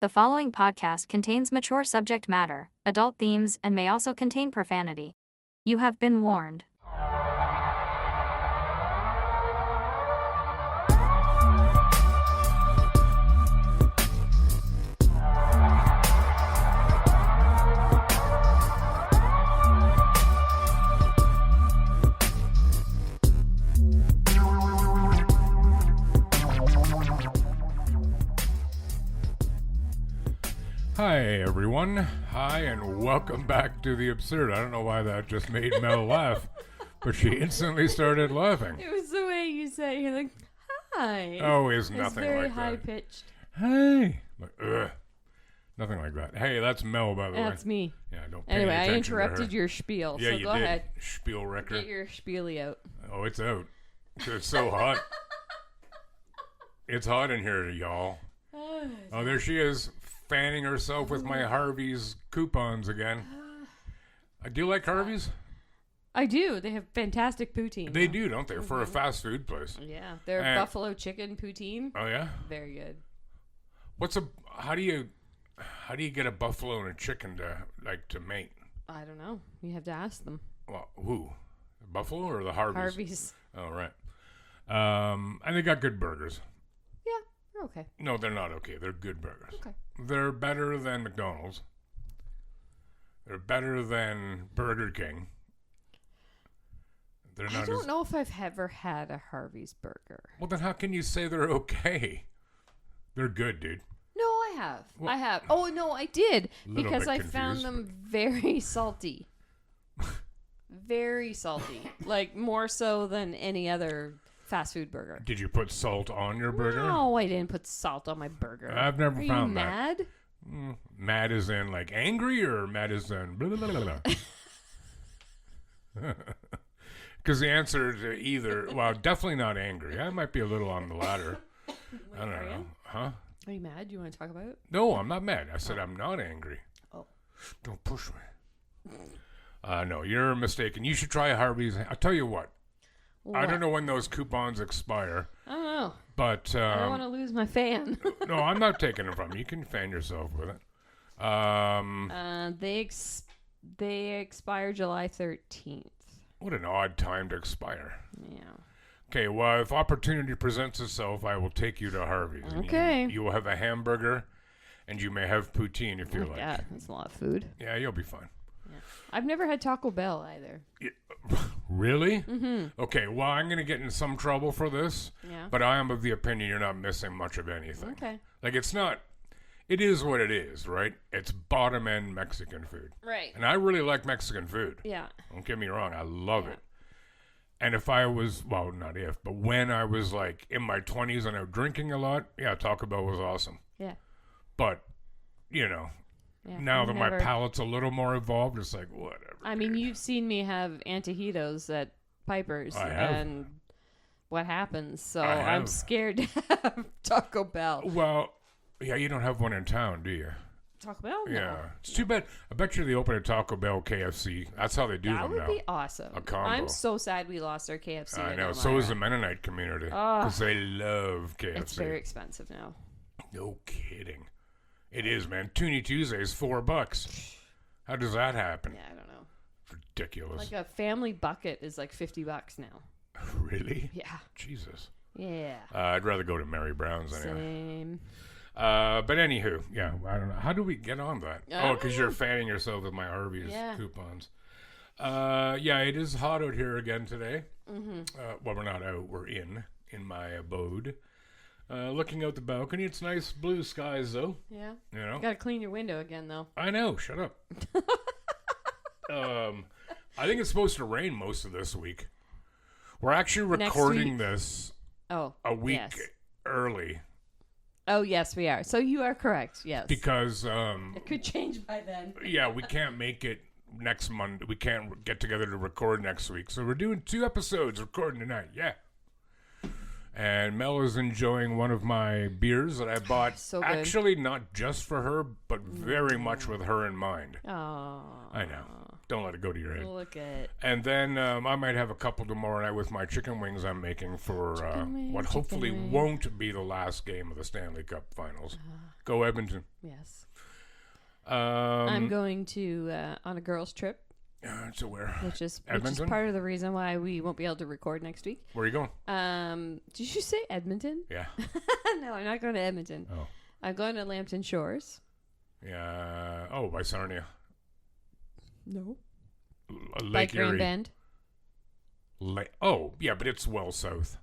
The following podcast contains mature subject matter, adult themes, and may also contain profanity. You have been warned. Hi everyone, hi and welcome back to The Absurd. I don't know why that just made Mel laugh, but she instantly started laughing. It was the way you say it. You're like, hi. Oh, it's It's nothing very like high that. pitched. Hey, like, ugh. Nothing like that. Hey, that's Mel, by the way. That's me. Yeah, don't pay Anyway, any I attention to interrupted her. your spiel, Yeah, so you go did. ahead. Spiel wrecker. Get your spiely out. Oh, it's out. It's so hot. It's hot in here, y'all. Oh, there she is, fanning herself with my Harvey's coupons again. Do you like Harvey's? I do. They have fantastic poutine. They do, don't they? For a fast food place. Yeah, their And- buffalo chicken poutine. Oh yeah. Very good. How do you get a buffalo and a chicken to mate? I don't know. You have to ask them. Well, who? The buffalo or the Harveys? Harvey's. Oh right. And they got good burgers. Yeah, they're okay. No, they're not okay. They're good burgers. Okay. They're better than McDonald's. They're better than Burger King. They're I not don't as know if I've ever had a Harvey's burger. well. Then how can you say they're okay? They're good, dude. No, I have. Well- I have. Oh, no, I did. Little Because bit I found confused, them very salty. Very salty. Like, more so than any other fast food burger. Did you put salt on your burger? No, I didn't put salt on my burger. I've never Are found you that. mad? Mad as in like angry or mad as in blah, blah, blah, blah. Because the answer to either, well, definitely not angry. I might be a little on the latter. I don't know. Huh? Are you mad? Do you want to talk about it? No, I'm not mad. I said I'm not angry. Oh. Don't push me. No, you're mistaken. You should try Harvey's. I'll tell you what. I don't know when those coupons expire, I don't know. but I don't want to lose my fan. no, I'm not taking them from you. You can fan yourself with it. They expire July 13th. What an odd time to expire. Yeah. Okay, well, if opportunity presents itself, I will take you to Harvey's. And Okay. You will have a hamburger, and you may have poutine if you like. Yeah, that's a lot of food. Yeah, you'll be fine. I've never had Taco Bell either. Really? Mm-hmm. Okay, well, I'm going to get in some trouble for this, Yeah. but I am of the opinion you're not missing much of anything. Okay. Like, it's not, it is what it is, right? It's bottom-end Mexican food. Right. And I really like Mexican food. Yeah. Don't get me wrong, I love it. And if I was, well, not if, but when I was like in my 20s and I was drinking a lot, yeah, Taco Bell was awesome. Yeah. But, you know, Yeah. now I've that my never- palate's a little more evolved, it's like, whatever. I mean, you've seen me have antojitos at Piper's. I have. And what happens. So I I'm have. scared to have Taco Bell. Well, yeah, you don't have one in town, do you? Taco Bell? No. Yeah. It's too bad. I bet you they open a Taco Bell KFC. That's how they do That them would now. be awesome. A combo. I'm so sad we lost our KFC. I in know. Elmira. So is the Mennonite community. Because they love KFC. It's very expensive now. No kidding. It is, man. Toonie Tuesday's $4. How does that happen? Yeah, I don't know. Ridiculous. Like a family bucket is like $50 now. Really? Yeah. Jesus. Yeah. I'd rather go to Mary Brown's anyway. Same. But anywho, yeah, I don't know. How do we get on that? I Oh, don't because know. you're fanning yourself with my Harvey's Yeah. coupons. Yeah, it is hot out here again today. Mm-hmm. Well, we're not out. We're in my abode. Looking out the balcony. It's nice blue skies, though. Yeah. You know? Got to clean your window again, though. I know. Shut up. I think it's supposed to rain most of this week. We're actually Next recording week. this Oh. a week Yes. early Oh, yes, we are. So you are correct. Yes. because, it could change by then. yeah, we can't make it next Monday. We can't get together to record next week. So we're doing 2 episodes recording tonight. Yeah. And Mel is enjoying one of my beers that I bought So good. actually not just for her, but very much with her in mind. Oh. I know. Don't let it go to your head. Look at And then I might have a couple tomorrow night with my chicken wings I'm making for what hopefully won't be the last game of the Stanley Cup Finals. Go Edmonton. yes. I'm I'm going to on a girls' trip, so where? which is Edmonton? part of the reason why we won't be able to record next week. Where are you going? Did you say Edmonton? Yeah. No, I'm not going to Edmonton. Oh. I'm going to Lambton Shores. Yeah. Oh, by Sarnia. No. Lake Like Grand Erie. Bend? Oh, yeah, but it's well south.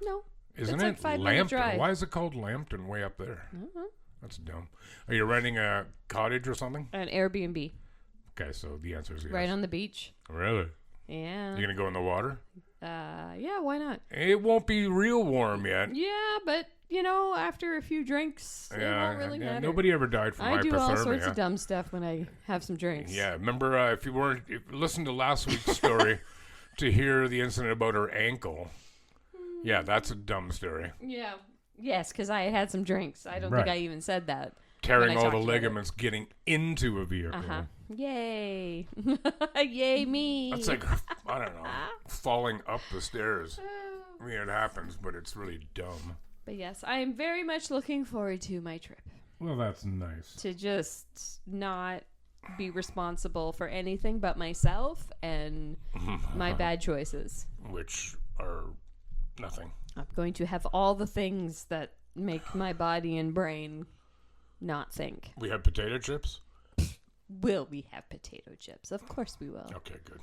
No. Isn't It's it? like 5-minute Lambton. drive. Why is it called Lambton way up there? Uh-huh. That's dumb. Are you renting a cottage or something? An Airbnb. Okay, so the answer is yes. Right on the beach. Really? Yeah. You gonna go in the water? Yeah, why not? It won't be real warm yet. Yeah, but, after a few drinks, it won't really matter. Nobody ever died from I hypothermia. do all sorts of dumb stuff when I have some drinks. Yeah, remember if you listened to last week's story to hear the incident about her ankle. Yeah, that's a dumb story. Yeah. Yes, because I had some drinks. I don't Right. think I even said that. Tearing When I all the talked about it. ligaments, getting into a vehicle. Uh-huh. Yay. Yay me. That's like, I don't know, falling up the stairs. I mean, it happens, but it's really dumb. But yes, I am very much looking forward to my trip. Well, that's nice. To just not be responsible for anything but myself and my bad choices. Which are nothing. I'm going to have all the things that make my body and brain not think. We have potato chips? Will we have potato chips? Of course we will. Okay, good.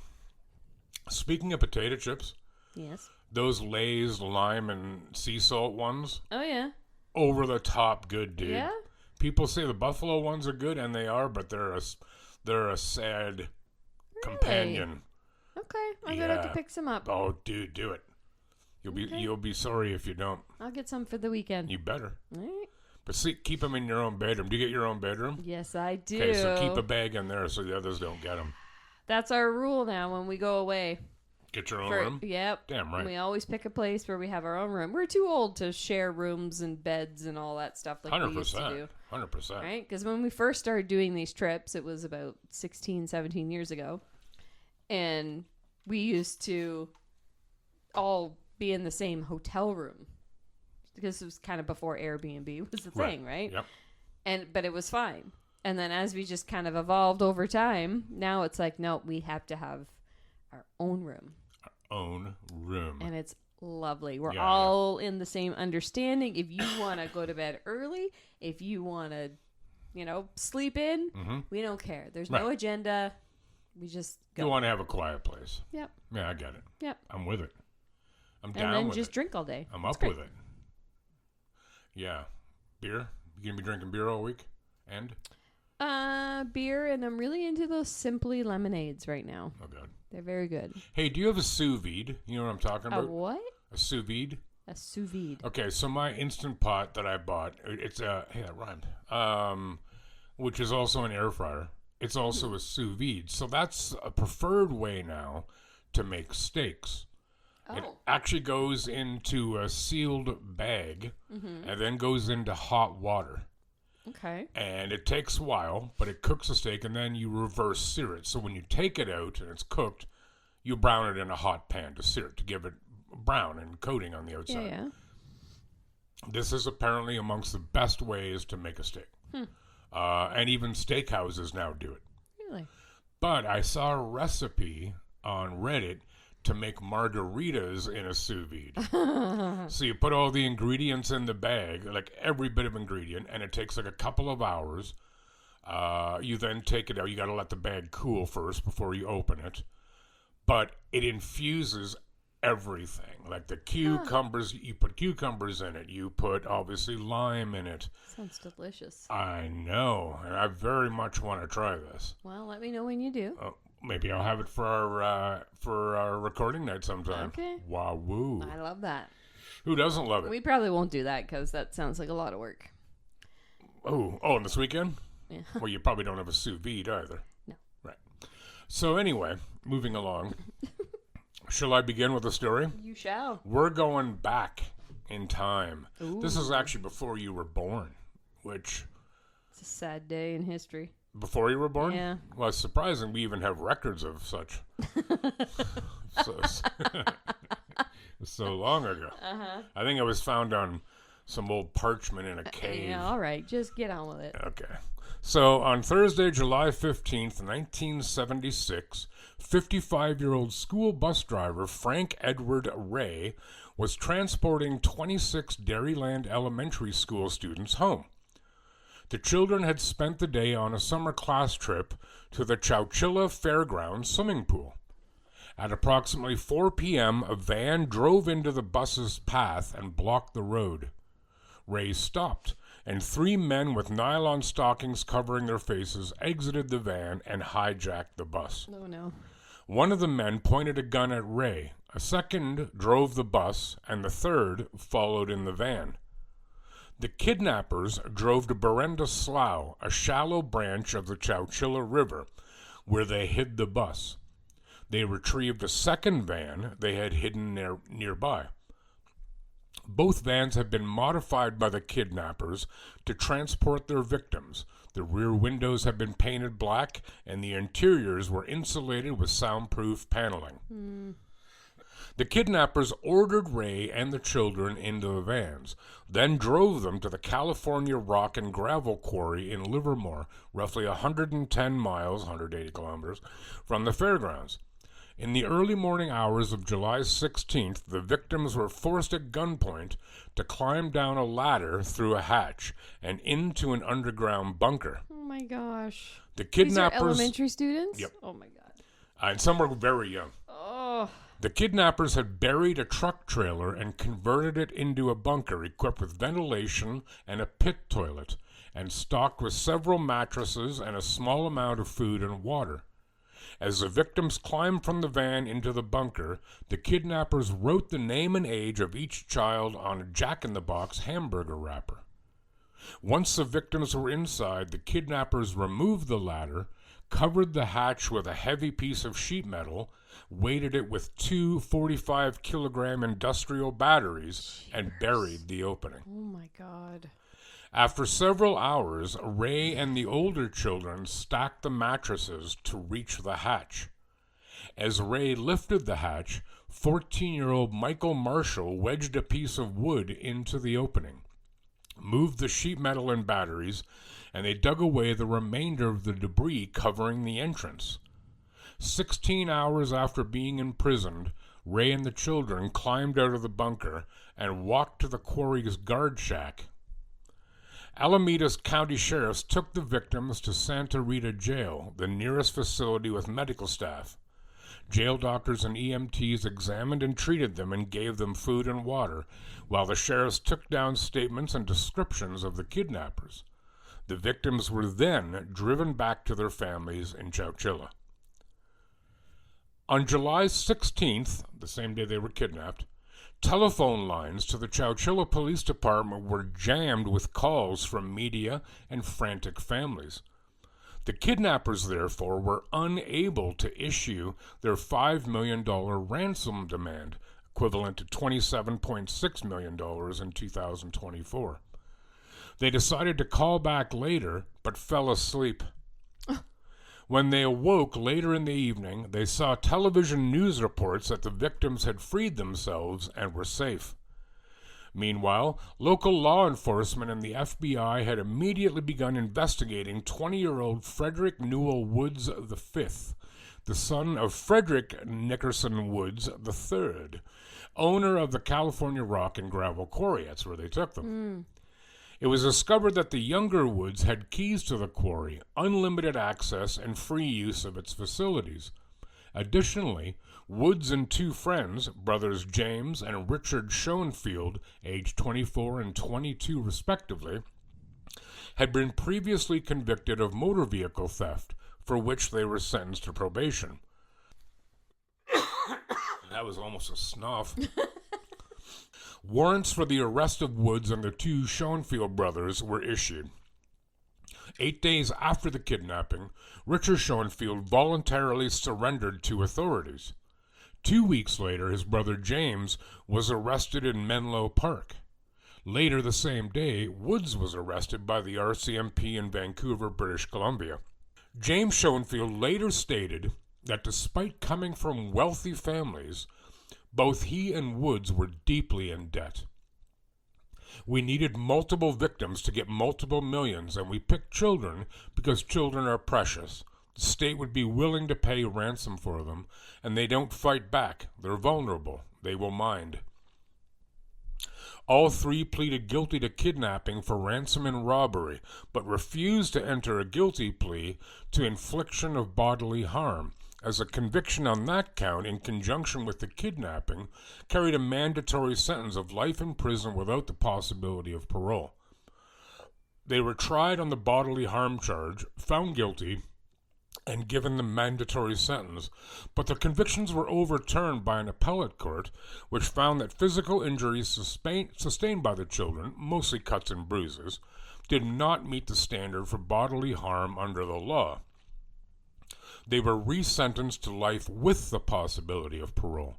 Speaking of potato chips, Yes. those Lay's lime and sea salt ones, Oh, yeah. over the top good, dude. Yeah? People say the buffalo ones are good, and they are, but they're a sad companion. Okay. I'm going to have to Yeah. pick some up. Oh, dude, do it. You'll be sorry if you don't. I'll get some for the weekend. You better. All right. But see, keep them in your own bedroom. Do you get your own bedroom? Yes, I do. Okay, so keep a bag in there so the others don't get them. That's our rule now when we go away. Get your own room? Yep. Damn right. We always pick a place where we have our own room. We're too old to share rooms and beds and all that stuff like we used to do. 100%. Right? Because when we first started doing these trips, it was about 16, 17 years ago. And we used to all be in the same hotel room. Because it was kind of before Airbnb was the thing, right? Yep. But it was fine. And then as we just kind of evolved over time, now it's like, no, we have to have our own room. Own room. And it's lovely. We're Yeah, all in the same understanding. If you want to go to bed early, if you want to, sleep in, we don't care. There's no Right. agenda. We just go. You want to have a quiet place. Yep. Yeah, I get it. Yep. I'm with it. I'm And down then with just it. drink all day. I'm It's up great. with it. Yeah. Beer? You going to be drinking beer all week? And? Beer, and I'm really into those Simply lemonades right now. Oh, God. They're very good. Hey, do you have a sous vide? You know what I'm talking A about? what? A sous vide? A sous vide. Okay, so my Instant Pot that I bought, it's a, hey, that rhymed, which is also an air fryer. It's also a sous vide. So that's a preferred way now to make steaks. It Oh. actually goes into a sealed bag and then goes into hot water. Okay. And it takes a while, but it cooks the steak, and then you reverse sear it. So when you take it out and it's cooked, you brown it in a hot pan to sear it, to give it brown and coating on the outside. Yeah. This is apparently amongst the best ways to make a steak. And even steakhouses now do it. Really? But I saw a recipe on Reddit to make margaritas in a sous vide. So you put all the ingredients in the bag, like every bit of ingredient, and it takes like a couple of hours. You then take it out. You got to let the bag cool first before you open it. But it infuses everything. Like the cucumbers, you put cucumbers in it. You put, obviously, lime in it. Sounds delicious. I know. And I very much want to try this. Well, let me know when you do. Maybe I'll have it for our recording night sometime. Okay. Wowoo. I love that. Who doesn't love it? We probably won't do that because that sounds like a lot of work. Oh, and this weekend? Yeah. Well, you probably don't have a sous vide either. No. Right. So anyway, moving along. Shall I begin with the story? You shall. We're going back in time. Ooh. This is actually before you were born, which It's a sad day in history. Before you were born? Yeah. Well, it's surprising we even have records of such. so, so long ago. I think it was found on some old parchment in a cave. Yeah, all right. Just get on with it. Okay. So on Thursday, July 15th, 1976, 55-year-old school bus driver Frank Edward Ray was transporting 26 Dairyland Elementary School students home. The children had spent the day on a summer class trip to the Chowchilla Fairgrounds swimming pool. At approximately 4 p.m., a van drove into the bus's path and blocked the road. Ray stopped, and 3 men with nylon stockings covering their faces exited the van and hijacked the bus. Oh, no. One of the men pointed a gun at Ray, a second drove the bus, and the third followed in the van. The kidnappers drove to Berenda Slough, a shallow branch of the Chowchilla River, where they hid the bus. They retrieved a second van they had hidden nearby. Both vans had been modified by the kidnappers to transport their victims. The rear windows had been painted black, and the interiors were insulated with soundproof paneling. The kidnappers ordered Ray and the children into the vans, then drove them to the California Rock and Gravel Quarry in Livermore, roughly 110 miles, 180 kilometers, from the fairgrounds. In the early morning hours of July 16th, the victims were forced at gunpoint to climb down a ladder through a hatch and into an underground bunker. Oh, my gosh. The kidnappers... These are elementary students? Yep. Oh, my God. And some were very young. Oh. The kidnappers had buried a truck trailer and converted it into a bunker equipped with ventilation and a pit toilet, and stocked with several mattresses and a small amount of food and water. As the victims climbed from the van into the bunker, the kidnappers wrote the name and age of each child on a Jack-in-the-Box hamburger wrapper. Once the victims were inside, the kidnappers removed the ladder, covered the hatch with a heavy piece of sheet metal, weighted it with 2 45-kilogram industrial batteries, and buried the opening. Oh, my God. After several hours, Ray and the older children stacked the mattresses to reach the hatch. As Ray lifted the hatch, 14-year-old Michael Marshall wedged a piece of wood into the opening, moved the sheet metal and batteries, and they dug away the remainder of the debris covering the entrance. 16 hours after being imprisoned, Ray and the children climbed out of the bunker and walked to the quarry's guard shack. Alameda's county sheriffs took the victims to Santa Rita Jail, the nearest facility with medical staff. Jail doctors and EMTs examined and treated them and gave them food and water, while the sheriffs took down statements and descriptions of the kidnappers. The victims were then driven back to their families in Chowchilla. On July 16th, the same day they were kidnapped, telephone lines to the Chowchilla Police Department were jammed with calls from media and frantic families. The kidnappers, therefore, were unable to issue their $5 million ransom demand, equivalent to $27.6 million in 2024. They decided to call back later, but fell asleep. When they awoke later in the evening, they saw television news reports that the victims had freed themselves and were safe. Meanwhile, local law enforcement and the FBI had immediately begun investigating 20-year-old Frederick Newell Woods V, the son of Frederick Nickerson Woods III, owner of the California Rock and Gravel Quarry. That's where they took them. It was discovered that the younger Woods had keys to the quarry, unlimited access, and free use of its facilities. Additionally, Woods and 2 friends, brothers James and Richard Schoenfield, aged 24 and 22 respectively, had been previously convicted of motor vehicle theft, for which they were sentenced to probation. That was almost a snuff. Warrants for the arrest of Woods and the 2 Schoenfield brothers were issued. 8 days after the kidnapping, Richard Schoenfield voluntarily surrendered to authorities. 2 weeks later, his brother James was arrested in Menlo Park. Later the same day, Woods was arrested by the RCMP in Vancouver, British Columbia. James Schoenfield later stated that despite coming from wealthy families, both he and Woods were deeply in debt. We needed multiple victims to get multiple millions, and we picked children because children are precious. The state would be willing to pay ransom for them, and they don't fight back. They're vulnerable. They will mind. All three pleaded guilty to kidnapping for ransom and robbery, but refused to enter a guilty plea to infliction of bodily harm, as a conviction on that count, in conjunction with the kidnapping, carried a mandatory sentence of life in prison without the possibility of parole. They were tried on the bodily harm charge, found guilty, and given the mandatory sentence, but their convictions were overturned by an appellate court, which found that physical injuries sustained by the children, mostly cuts and bruises, did not meet the standard for bodily harm under the law. They were resentenced to life with the possibility of parole.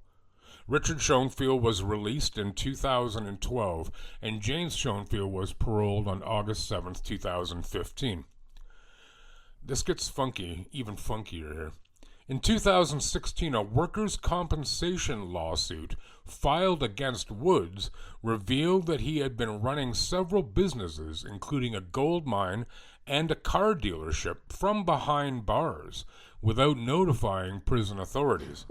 Richard Schoenfield was released in 2012, and James Schoenfield was paroled on August 7, 2015. This gets funky, even funkier here. In 2016, a workers' compensation lawsuit filed against Woods revealed that he had been running several businesses, including a gold mine and a car dealership, from behind bars, without notifying prison authorities.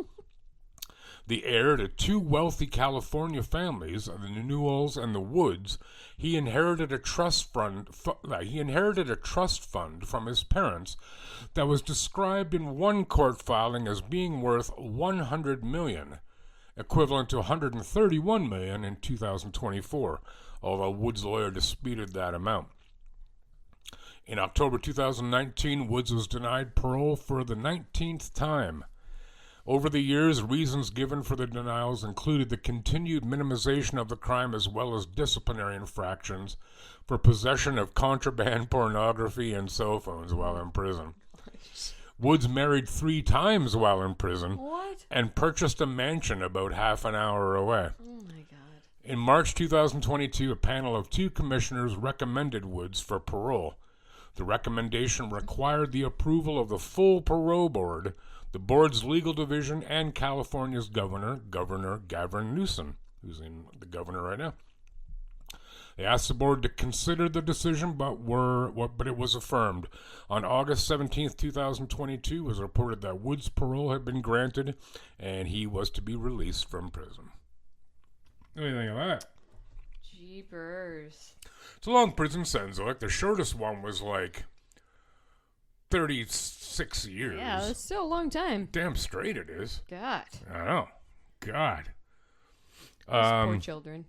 The heir to two wealthy California families, the Newells and the Woods, he inherited a trust fund from his parents that was described in one court filing as being worth $100 million, equivalent to $131 million in 2024, although Woods' lawyer disputed that amount. In October 2019, Woods was denied parole for the 19th time. Over the years, reasons given for the denials included the continued minimization of the crime as well as disciplinary infractions for possession of contraband pornography and cell phones while in prison. Woods married 3 times while in prison. What? And purchased a mansion about half an hour away. Oh my God. In March 2022, a panel of 2 commissioners recommended Woods for parole. The recommendation required the approval of the full parole board, the board's legal division, and California's Governor Gavin Newsom, who's the governor right now. They asked the board to consider the decision, but it was affirmed. On August 17, 2022, it was reported that Woods' parole had been granted, and he was to be released from prison. What do you think of that? Jeepers. It's a long prison sentence. Like the shortest one was like 36 years. Yeah, that's still a long time. Damn straight it is. God. I know. God. Those poor children.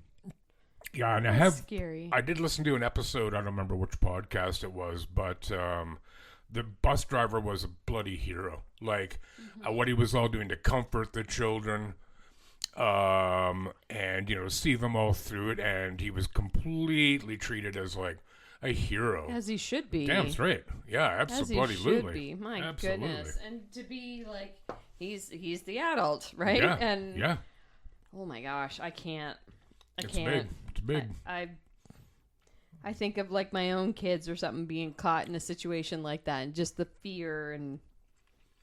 Yeah, and Scary. I did listen to an episode, I don't remember which podcast it was, but the bus driver was a bloody hero. Like, what he was all doing to comfort the children, and, see them all through it, and he was completely treated as, like, a hero. As he should be. Damn straight. Yeah, absolutely. As he should be. My goodness. And to be, like, he's the adult, right? Yeah, and yeah. Oh, my gosh. I can't. It's big. It's big. I think of like my own kids or something being caught in a situation like that, and just the fear, and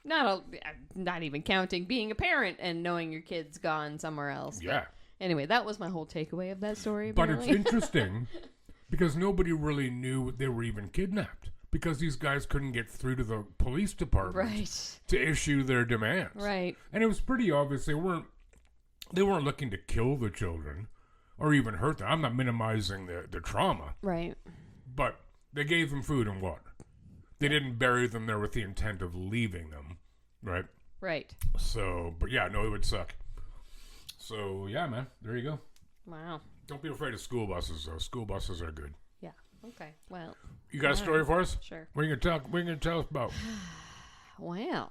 not even counting being a parent and knowing your kid's gone somewhere else. Yeah. But anyway, that was my whole takeaway of that story. But apparently. it's interesting because nobody really knew they were even kidnapped because these guys couldn't get through to the police department to issue their demands. Right. And it was pretty obvious they weren't looking to kill the children or even hurt them. I'm not minimizing the trauma. Right. But they gave them food and water. They didn't bury them there with the intent of leaving them. Right? Right. So, but yeah, no, it would suck. So, yeah, man. There you go. Wow. Don't be afraid of school buses, though. School buses are good. Yeah. Okay. Well. You got a story for us? Sure. What are you gonna tell us about? Well.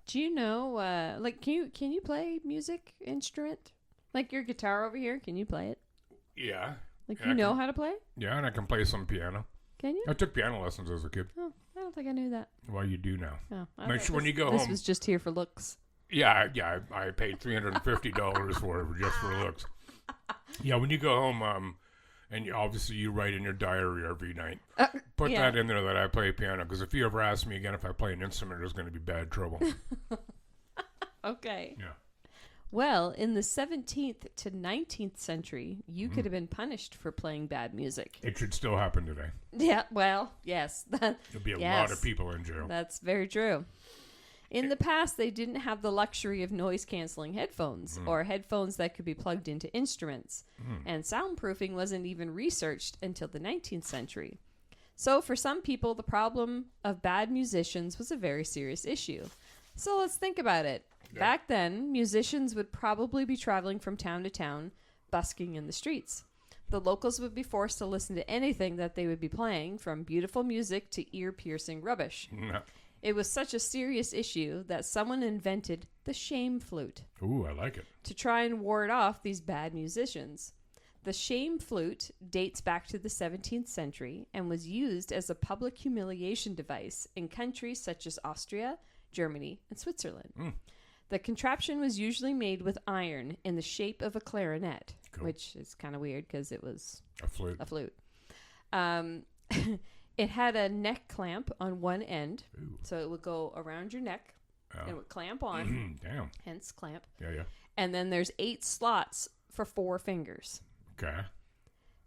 Do you know, like, can you play music instrument? Like your guitar over here, can you play it? Yeah. Like, you know how to play? Yeah, and I can play some piano. Can you? I took piano lessons as a kid. Oh, I don't think I knew that. Well, you do now. Oh, Make sure when you go home. This was just here for looks. Yeah, I paid $350 for it just for looks. Yeah, when you go home, And obviously you write in your diary every night. Put yeah. that in there that I play piano, because if you ever ask me again if I play an instrument, there's going to be bad trouble. Okay. Yeah. Well, in the 17th to 19th century, you could have been punished for playing bad music. It should still happen today. Yeah, well, yes. There'll be a lot of people in jail. That's very true. In the past, they didn't have the luxury of noise-canceling headphones or headphones that could be plugged into instruments. And soundproofing wasn't even researched until the 19th century. So for some people, the problem of bad musicians was a very serious issue. So let's think about it. Yeah. Back then, musicians would probably be traveling from town to town, busking in the streets. The locals would be forced to listen to anything that they would be playing, from beautiful music to ear-piercing rubbish. No. It was such a serious issue that someone invented the shame flute Ooh, I like it. to try and ward off these bad musicians. The shame flute dates back to the 17th century and was used as a public humiliation device in countries such as Austria, Germany, and Switzerland. The contraption was usually made with iron in the shape of a clarinet, which is kind of weird because it was A flute. a flute. It had a neck clamp on one end, so it would go around your neck and it would clamp on, Damn. hence clamp. Yeah. And then there's 8 slots for 4 fingers. Okay.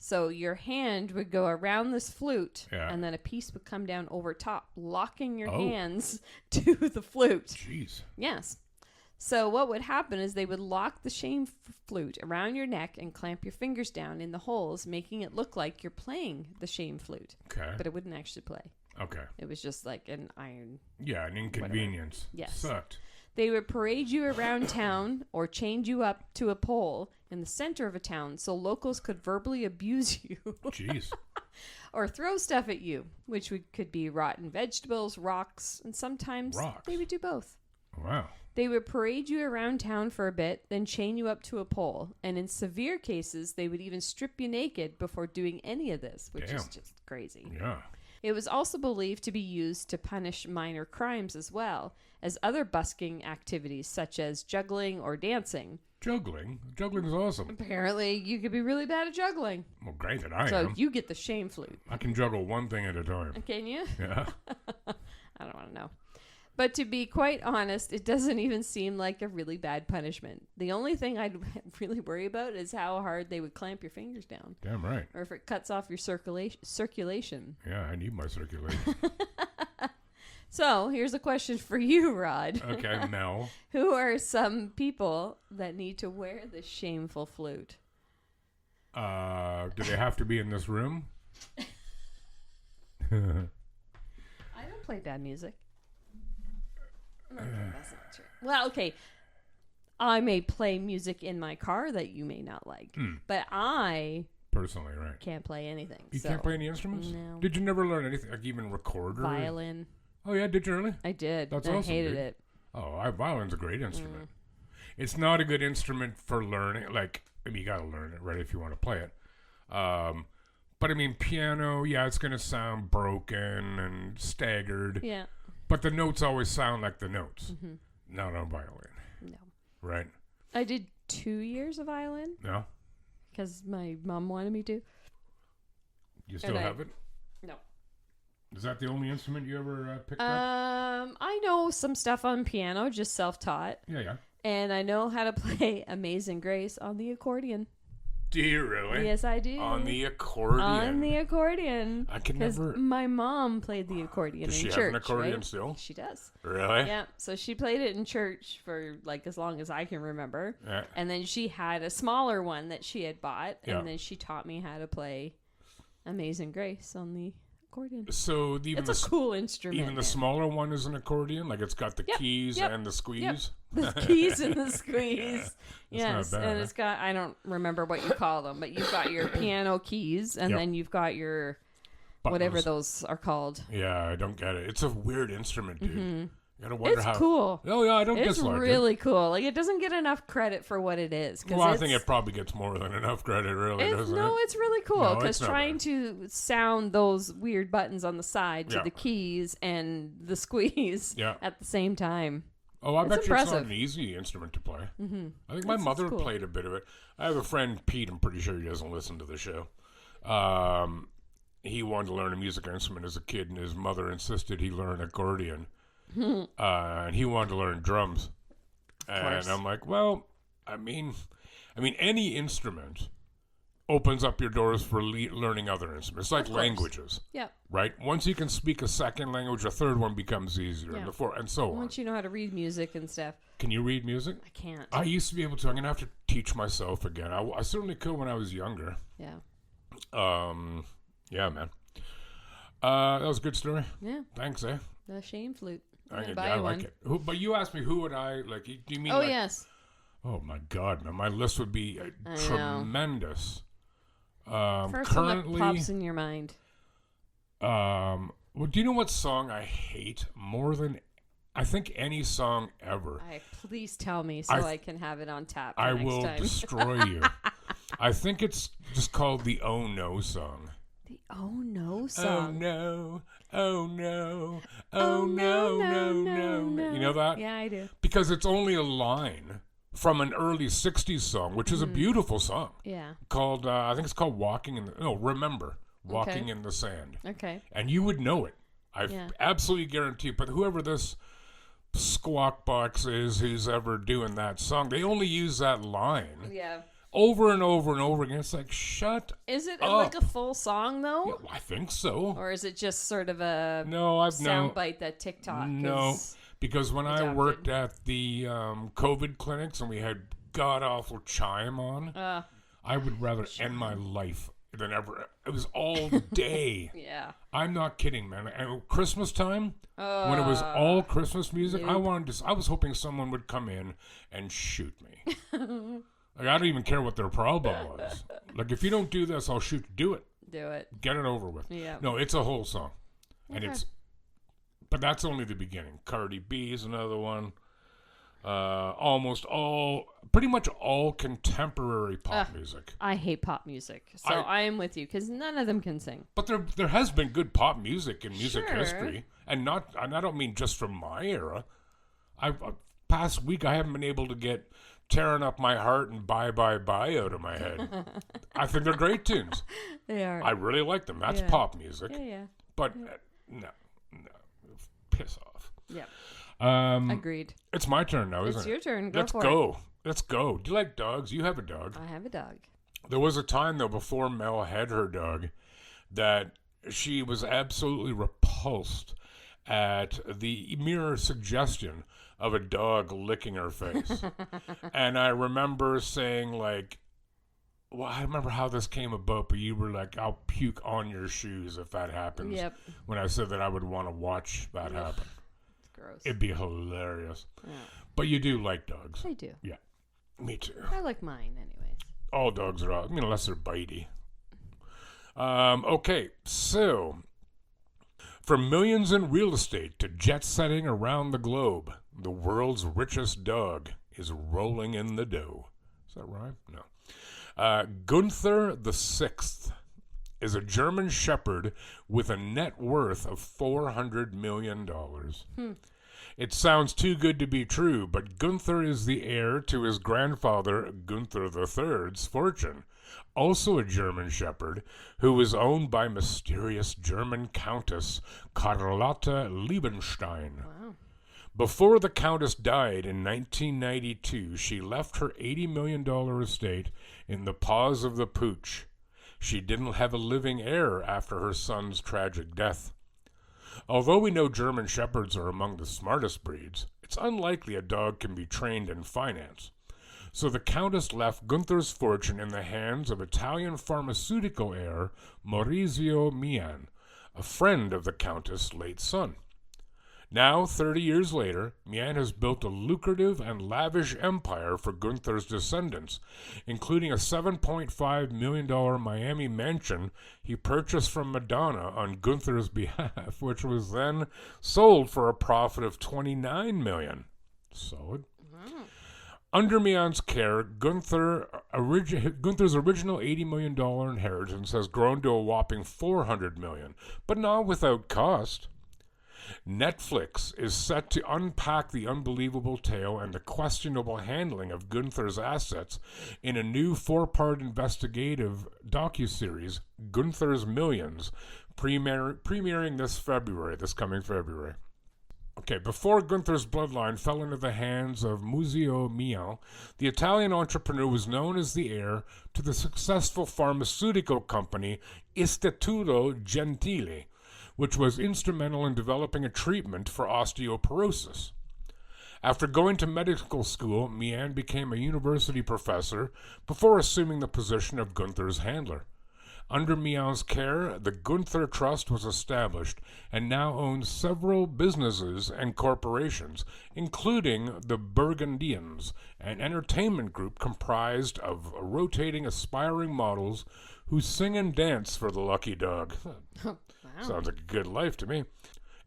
So your hand would go around this flute, Yeah. and then a piece would come down over top, locking your Oh. hands to the flute. Jeez. Yes. So what would happen is they would lock the shame flute around your neck and clamp your fingers down in the holes, making it look like you're playing the shame flute. Okay. But it wouldn't actually play. Okay. It was just like an iron. Yeah, an inconvenience. Yes. Sucked. They would parade you around town or chain you up to a pole in the center of a town so locals could verbally abuse you Jeez. or throw stuff at you, which could be rotten vegetables, rocks, and sometimes Rocks? they would do both. Wow. They would parade you around town for a bit, then chain you up to a pole. And in severe cases, they would even strip you naked before doing any of this, which is Damn. just crazy. Yeah. It was also believed to be used to punish minor crimes as well as other busking activities such as juggling or dancing. Juggling? Juggling is awesome. Apparently, you could be really bad at juggling. Well, granted, I So am. you get the shame flute. I can juggle one thing at a time. Can you? Yeah. I don't want to know. But to be quite honest, it doesn't even seem like a really bad punishment. The only thing I'd really worry about is how hard they would clamp your fingers down. Damn right. Or if it cuts off your circulation. Yeah, I need my circulation. So, here's a question for you, Rod. Okay, Mel. Who are some people that need to wear this shameful flute? Do they have to be in this room? I don't play bad music. Okay, that's not true. Well, okay. I may play music in my car that you may not like, but I Personally, right. can't play anything. You so. can't play any instruments? No. Did you never learn anything, like even recorder? Violin. Oh, yeah, did you really? I did. That's and awesome, I hated dude. it. Oh, violin's a great instrument. It's not a good instrument for learning. Like, I mean, you gotta learn it, right, if you want to play it. But I mean, piano, yeah, it's gonna sound broken and staggered. Yeah. But the notes always sound like the notes. Not on violin. No. Right? I did 2 years of violin No? because my mom wanted me to. You still And I- have it? No. Is that the only instrument you ever picked up? I know some stuff on piano, just self-taught, Yeah. and I know how to play Amazing Grace on the accordion. Do you really? Yes, I do. On the accordion. On the accordion. I can Because never. my mom played the accordion Does in she church. have an accordion right? still? She does. Really? Yeah, so she played it in church for like as long as I can remember. Yeah. And then she had a smaller one that she had bought, Yeah. and then she taught me how to play Amazing Grace on the accordion. So even It's a cool instrument. even the man. smaller one is an accordion. Like it's got the keys yep, and the squeeze. The keys and the squeeze. Yeah, Yes, not bad, and huh? it's got, I don't remember what you call them, but you've got your piano keys, and Yep. then you've got your, Buttons. whatever those are called. Yeah, I don't get it. It's a weird instrument, dude. You gotta wonder It's how. cool. Oh yeah, I don't It's dislike really cool. Like, it doesn't get enough credit for what it is. it. Well, I think it probably gets more than enough credit, really, doesn't it? it's really cool No, because it's not trying bad. to sound those weird buttons on the side to Yeah. the keys and the squeeze Yeah. at the same time. Oh, I It's bet you it's not impressive. an easy instrument to play. I think my It's mother cool. played a bit of it. I have a friend, Pete. I'm pretty sure he doesn't listen to the show. He wanted to learn a music instrument as a kid, and his mother insisted he learn accordion. And he wanted to learn drums. And I'm like, well, I mean, any instrument opens up your doors for learning other instruments. It's like languages. Yeah. Right? Once you can speak a second language, a third one becomes easier, and the fourth, and so on. Once you know how to read music and stuff. Can you read music? I can't. I used to be able to. I'm going to have to teach myself again. I certainly could when I was younger. Yeah. Yeah, man. That was a good story. Yeah. Thanks, eh? The shame flute. I Buy like one. it. But you asked me who would I like. Do you mean? Oh, like, yes. Oh my God, man! My list would be tremendous. First one that pops in your mind. Well, do you know what song I hate more than I think any song ever? Please tell me so I can have it on tap. For I next will time. destroy you. I think it's just called the "Oh No" song. The "Oh No" song. Oh no! Oh no! Oh no! No! You know that? Yeah, I do. Because it's only a line from an early '60s song, which is a beautiful song. Yeah. Called I think it's called "Walking in the." No, remember. Walking in the Sand. Okay. And you would know it. I absolutely guarantee. But whoever this squawk box is who's ever doing that song, they only use that line over and over and over again. It's like, shut Is it up. like a full song, though? Yeah, I think so. Or is it just sort of a sound bite that TikTok No, is because when adopted? I worked at the COVID clinics and we had god-awful chime on, I would rather end my life than ever. It was all day. Yeah. I'm not kidding, man. And Christmas time, when it was all Christmas music, I was hoping someone would come in and shoot me. Like, I don't even care what their problem was. Like, if you don't do this, I'll shoot you. Do it. Do it. Get it over with. Yeah. No, it's a whole song. And but that's only the beginning. Cardi B is another one. Pretty much all contemporary pop music. I hate pop music, so I am with you because none of them can sing. But there has been good pop music in music history, and I don't mean just from my era. Past week I haven't been able to get "Tearing Up My Heart" and "Bye Bye Bye" out of my head. I think they're great tunes. They are. I really like them. That's pop music. Yeah. But no, piss off. Yeah. Agreed. It's my turn now, isn't it? It's your turn. Let's go. Let's go. Do you like dogs? You have a dog. I have a dog. There was a time, though, before Mel had her dog, that she was absolutely repulsed at the mere suggestion of a dog licking her face. And I remember saying, like, well, I remember how this came about, but you were like, I'll puke on your shoes if that happens. Yep. When I said that I would want to watch that happen. Gross. It'd be hilarious. Yeah. But you do like dogs. I do. Yeah. Me too. I like mine anyways. All dogs are, unless they're bitey. Okay, so from millions in real estate to jet setting around the globe, the world's richest dog is rolling in the dough. Is that right? No. Gunther the Sixth is a German shepherd with a net worth of $400 million. It sounds too good to be true, but Gunther is the heir to his grandfather Gunther III's fortune, also a German shepherd, who was owned by mysterious German Countess Carlotta Liebenstein. Wow. Before the Countess died in 1992, she left her $80 million estate in the paws of the pooch. She didn't have a living heir after her son's tragic death. Although we know German Shepherds are among the smartest breeds, it's unlikely a dog can be trained in finance. So the Countess left Gunther's fortune in the hands of Italian pharmaceutical heir Maurizio Mian, a friend of the Countess' late son. Now, 30 years later, Mian has built a lucrative and lavish empire for Gunther's descendants, including a $7.5 million Miami mansion he purchased from Madonna on Gunther's behalf, which was then sold for a profit of $29 million. Solid. Wow. Under Mian's care, Gunther's original $80 million inheritance has grown to a whopping $400 million, but not without cost. Netflix is set to unpack the unbelievable tale and the questionable handling of Gunther's assets in a new 4-part investigative docuseries, Gunther's Millions, premiering this coming February. Okay, before Gunther's bloodline fell into the hands of Muzio Mian, the Italian entrepreneur was known as the heir to the successful pharmaceutical company Istituto Gentile, which was instrumental in developing a treatment for osteoporosis. After going to medical school, Mian became a university professor before assuming the position of Gunther's handler. Under Mian's care, the Gunther Trust was established and now owns several businesses and corporations, including the Burgundians, an entertainment group comprised of rotating aspiring models who sing and dance for the lucky dog. Wow. Sounds like a good life to me.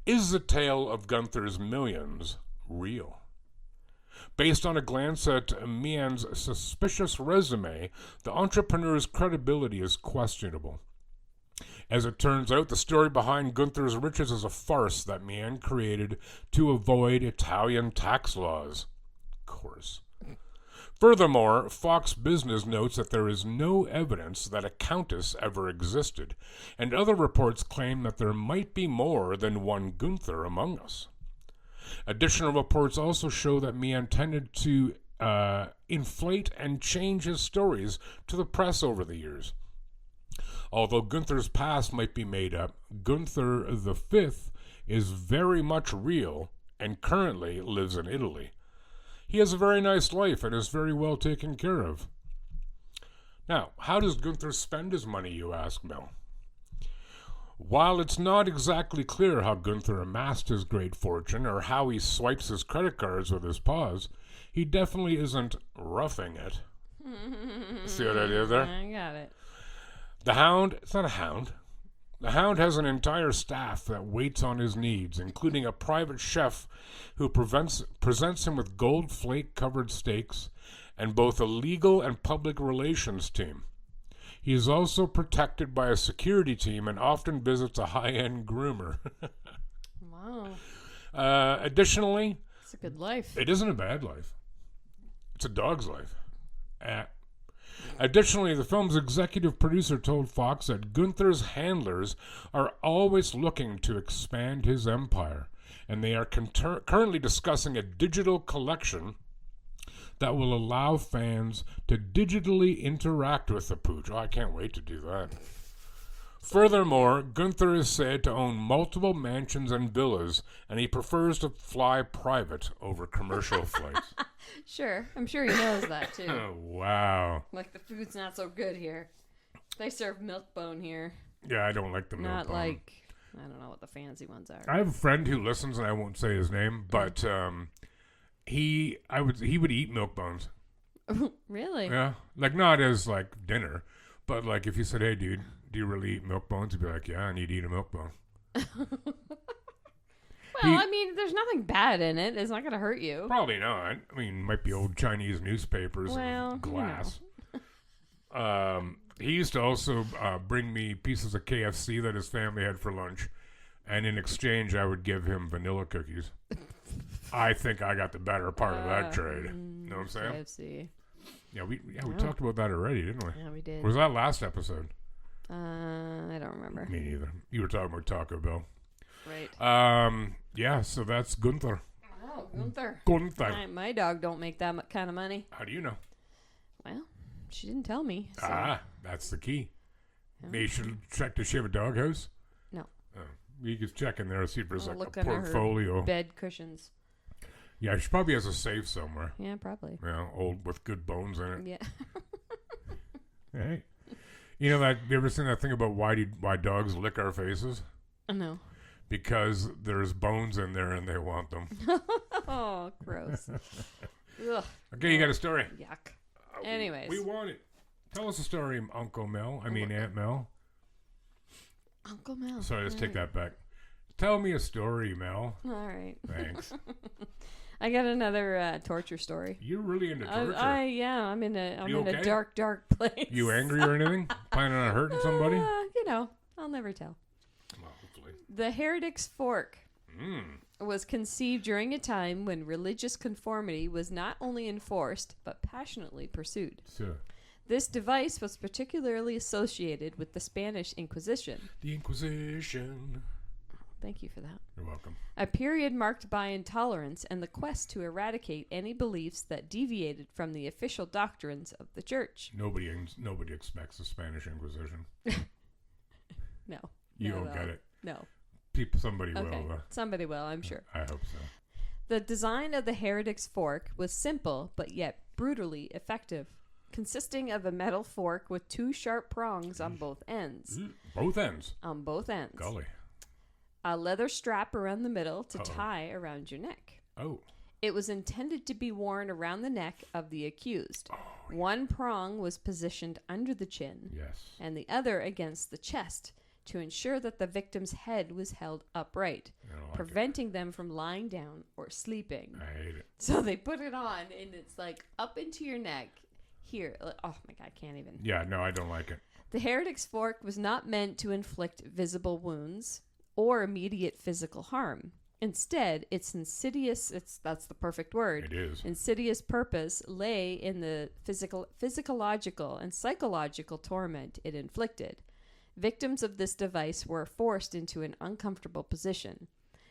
Is the tale of Gunther's Millions real? Based on a glance at Mian's suspicious resume, the entrepreneur's credibility is questionable. As it turns out, the story behind Gunther's riches is a farce that Mian created to avoid Italian tax laws. Of course. Furthermore, Fox Business notes that there is no evidence that a countess ever existed, and other reports claim that there might be more than one Gunther among us. Additional reports also show that Mian tended to inflate and change his stories to the press over the years. Although Gunther's past might be made up, Gunther V is very much real and currently lives in Italy. He has a very nice life and is very well taken care of. Now, how does Gunther spend his money, you ask, Mel? While it's not exactly clear how Gunther amassed his great fortune or how he swipes his credit cards with his paws, he definitely isn't roughing it. See what I did there? I got it. The Hound, it's not a hound. The Hound has an entire staff that waits on his needs, including a private chef who presents him with gold flake-covered steaks and both a legal and public relations team. He is also protected by a security team and often visits a high-end groomer. Wow. Additionally, It's a good life. it isn't a bad life. It's a dog's life. Additionally, the film's executive producer told Fox that Gunther's handlers are always looking to expand his empire, and they are currently discussing a digital collection that will allow fans to digitally interact with the pooch. Oh, I can't wait to do that. Furthermore, Gunther is said to own multiple mansions and villas, and he prefers to fly private over commercial flights. Sure. I'm sure he knows that, too. Oh, wow. Like, the food's not so good here. They serve milk bone here. Yeah, I don't like the milk Not bone. like, I don't know what the fancy ones are. I have a friend who listens, and I won't say his name, but he would eat milk bones. Really? Yeah, like not as like dinner, but like if you said, "Hey, dude, do you really eat milk bones?" He'd be like, "Yeah, I need to eat a milk bone." Well, I mean, there's nothing bad in it. It's not going to hurt you. Probably not. I mean, might be old Chinese newspapers Well, and glass. He used to also bring me pieces of KFC that his family had for lunch, and in exchange, I would give him vanilla cookies. I think I got the better part of that trade. Know what I'm saying? KFC. Yeah, we talked about that already, didn't we? Yeah, we did. Was that last episode? I don't remember. Me neither. You were talking about Taco Bell. Right. Yeah, so that's Gunther. Oh, Gunther. Gunther. My dog don't make that kind of money. How do you know? Well, she didn't tell me. So. That's the key. Yeah. Maybe you should check. Does she have a doghouse? No. Oh, you could check in there and see if there's I'll like look a under her portfolio. bed cushions. Yeah, she probably has a safe somewhere. Yeah, probably. Yeah, old with good bones in it. Yeah. Hey, you know that? You ever seen that thing about why dogs lick our faces? No. Because there's bones in there and they want them. Oh, gross. Ugh. Okay, you got a story. Yuck. Anyways. We want it. Tell us a story, Uncle Mel. Aunt Mel. Uncle Mel. Sorry, let's All take right. that back. Tell me a story, Mel. All right. Thanks. I got another torture story. You're really into torture. I'm in a You okay? dark place. You angry or anything? Planning on hurting somebody? I'll never tell. Well, hopefully. The Heretic's Fork was conceived during a time when religious conformity was not only enforced, but passionately pursued. So, This device was particularly associated with the Spanish Inquisition. the Inquisition. Thank you for that. You're welcome. A period marked by intolerance and the quest to eradicate any beliefs that deviated from the official doctrines of the church. Nobody expects the Spanish Inquisition. No. You No, don't no. get it. No. Somebody Okay. will. Somebody will, I'm sure. I hope so. The design of the Heretic's fork was simple, but yet brutally effective, consisting of a metal fork with 2 sharp prongs on both ends. Both ends. On both ends. Golly. A leather strap around the middle to tie around your neck. Oh. It was intended to be worn around the neck of the accused. One prong was positioned under the chin, Yes. and the other against the chest to ensure that the victim's head was held upright, I don't like preventing them from lying down or sleeping. it. I hate it. So they put it on, and it's like up into your neck. Here. Oh my God, I can't even. Yeah, no, I don't like it. The Heretic's fork was not meant to inflict visible wounds or immediate physical harm. Instead, its insidious, that's the perfect word. It is. Insidious purpose lay in the physiological and psychological torment it inflicted. Victims of this device were forced into an uncomfortable position.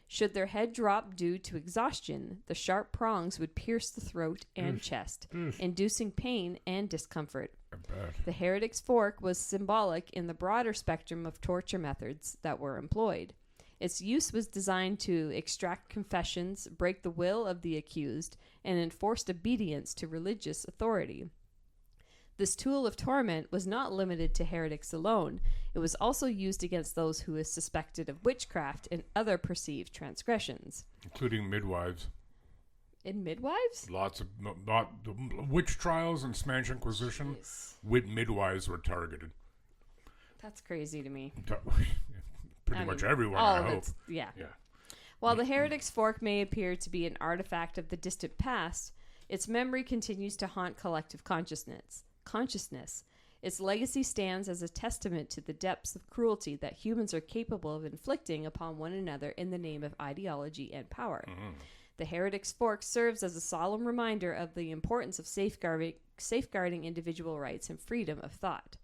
Should their head drop due to exhaustion, the sharp prongs would pierce the throat and chest, inducing pain and discomfort. I bet. The Heretic's fork was symbolic in the broader spectrum of torture methods that were employed. Its use was designed to extract confessions, break the will of the accused, and enforce obedience to religious authority. This tool of torment was not limited to heretics alone. It was also used against those who were suspected of witchcraft and other perceived transgressions. Including midwives. In midwives? Witch trials and Spanish Inquisition. With midwives were targeted. That's crazy to me. Pretty much everyone, I hope. Yeah. Yeah. While the Heretic's fork may appear to be an artifact of the distant past, its memory continues to haunt collective consciousness. Its legacy stands as a testament to the depths of cruelty that humans are capable of inflicting upon one another in the name of ideology and power. The Heretic's fork serves as a solemn reminder of the importance of safeguarding individual rights and freedom of thought.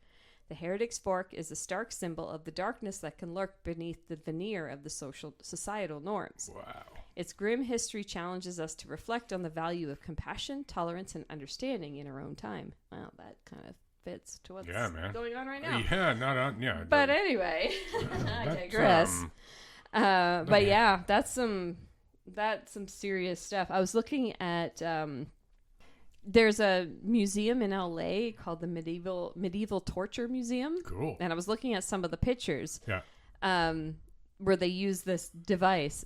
The Heretic's fork is a stark symbol of the darkness that can lurk beneath the veneer of the societal norms. Wow. Its grim history challenges us to reflect on the value of compassion, tolerance, and understanding in our own time. Well, that kind of fits to what's going on right now. Yeah, But anyway, I digress. But yeah, that's some serious stuff. I was looking at there's a museum in LA called the Medieval Torture Museum. Cool. And I was looking at some of the pictures. Yeah. Where they use this device.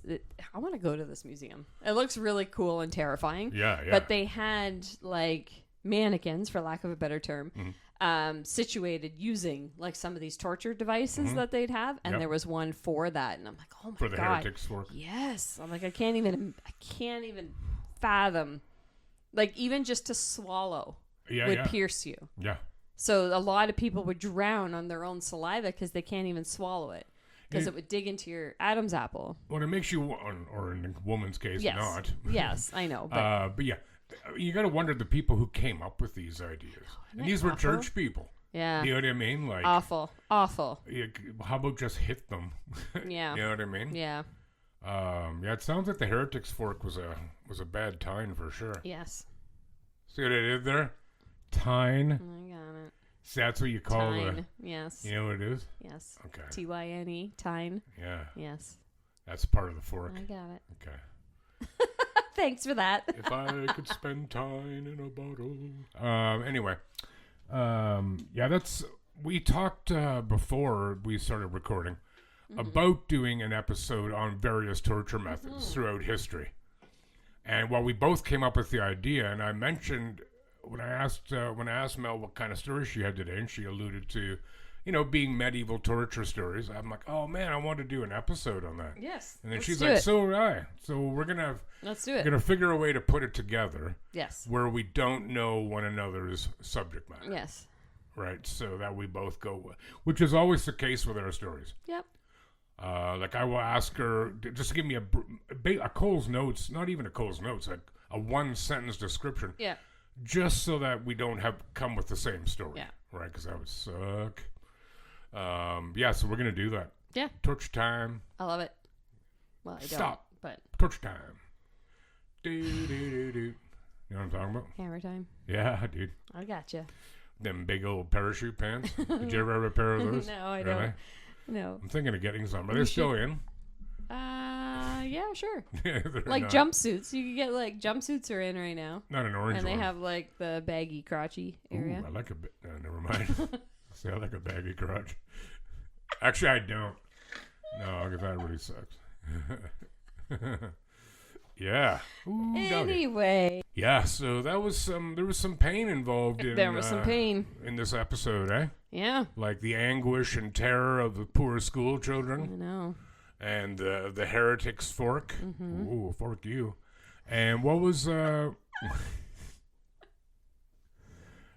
I want to go to this museum. It looks really cool and terrifying. Yeah. But they had like mannequins, for lack of a better term, situated using like some of these torture devices that they'd have, and there was one for that, and I'm like, oh my god, for the Heretic's fork. Yes, I'm like, I can't even fathom, like even just to swallow would pierce you. Yeah. So a lot of people would drown on their own saliva because they can't even swallow it. Because it would dig into your Adam's apple. Well, it makes you, or in a woman's case, not. Yes, I know. But yeah, you got to wonder the people who came up with these ideas. And these were church people. Yeah. You know what I mean? Like awful. How about just hit them? Yeah. You know what I mean? Yeah. Yeah. It sounds like the Heretic's fork was a bad time for sure. Yes. See what I did there? Tine. I got it. See, that's what you call Tine. Yes. You know what it is? Yes. Okay. Tyne. Tine. Yeah. Yes. That's part of the fork. I got it. Okay. Thanks for that. If I could spend time in a bottle. Anyway. Yeah, we talked before we started recording about doing an episode on various torture methods throughout history. And while we both came up with the idea, and I mentioned when I asked Mel what kind of stories she had today, and she alluded to, being medieval torture stories. I'm like, oh man, I want to do an episode on that. Yes. And then she's like, so would I. So we're let's do it. Gonna figure a way to put it together. Yes. Where we don't know one another's subject matter. Yes. Right. So that we both go, which is always the case with our stories. Yep. Like I will ask her just to give me a Cole's Notes, not even a Cole's Notes, like a 1-sentence description. Yeah. Just so that we don't come with the same story. Yeah. Right, because that would suck. Yeah, so we're going to do that. Yeah. Torture time. I love it. Well, I don't. Stop. But Torture time. Do, do, do, do. You know what I'm talking about? hammer time. Yeah, dude. I gotcha. Them big old parachute pants. Did you ever have a pair of those? No, I Really? don't. No. I'm thinking of getting some. Are You they still in? Yeah, sure. They're Like not. jumpsuits. You can get like jumpsuits are in right now. Not an orange And they one. have like the baggy, crotchy area. Ooh, I like a bit. No, never mind. See, I like a baggy crotch. Actually, I don't. No, because that really sucks. Yeah. Ooh, doggy. Anyway, Yeah, so that was there was some pain involved in there was some pain. in this episode, eh? Yeah, Like the anguish and terror of the poor school I children know. and the heretic's fork. Mm-hmm. Ooh, fork you. And what was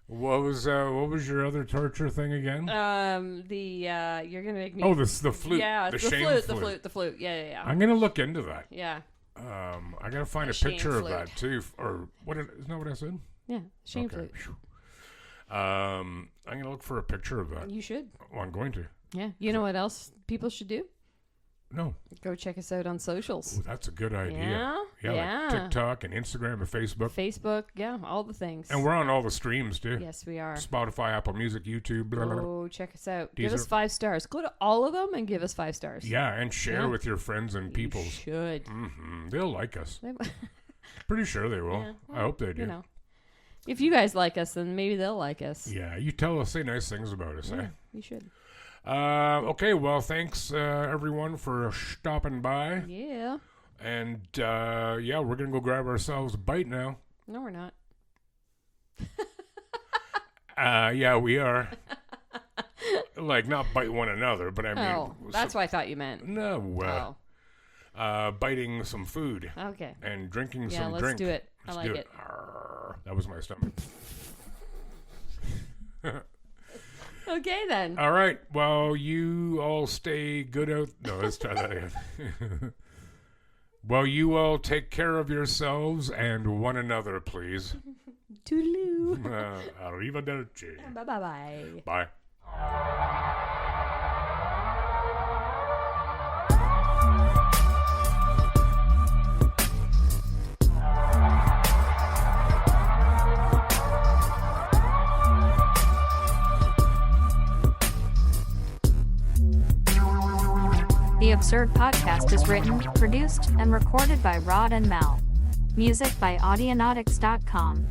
what was your other torture thing again? You're gonna make me. Oh, the flute. Yeah, the it's the shame flute. The flute. Yeah. I'm gonna look into that. Yeah. I gotta find The a shame picture of flute. that too. Or what? Isn't that what I said? Yeah. Shame Okay. flute. Phew. I'm gonna look for a picture of that. You should. Well, I'm going to. Yeah. You know what else people should do? No. Go check us out on socials. Oh, that's a good idea. Yeah. Yeah, like TikTok and Instagram and Facebook. Facebook. Yeah. All the things. And we're on all the streams too. Yes, we are. Spotify, Apple Music, YouTube. Blah, blah, blah. Go check us out. Give These us are- 5 stars. Go to all of them and give us 5 stars. Yeah, and share Yeah. with your friends and You peoples. should. They'll like us. They- Pretty sure they will. Yeah, I hope they do. You know, if you guys like us, then maybe they'll like us. Yeah, you say nice things about us, eh? You should. Okay, well, thanks everyone for stopping by. Yeah. And yeah, we're going to go grab ourselves a bite now. No, we're not. Yeah, we are. Like, not bite one another, but I mean... Oh, that's what I thought you meant. No, biting some food Oh, okay. and drinking Yeah, some let's drink. do it. I Let's like do it. Arrgh. That was my stomach. Okay, then. All right. Well, you all stay good out. No, let's try that again. Well, you all take care of yourselves and one another, please. Toodaloo. Arrivederci. Bye-bye. Bye. The Absurd Podcast is written, produced, and recorded by Rod and Mal. Music by Audionautics.com.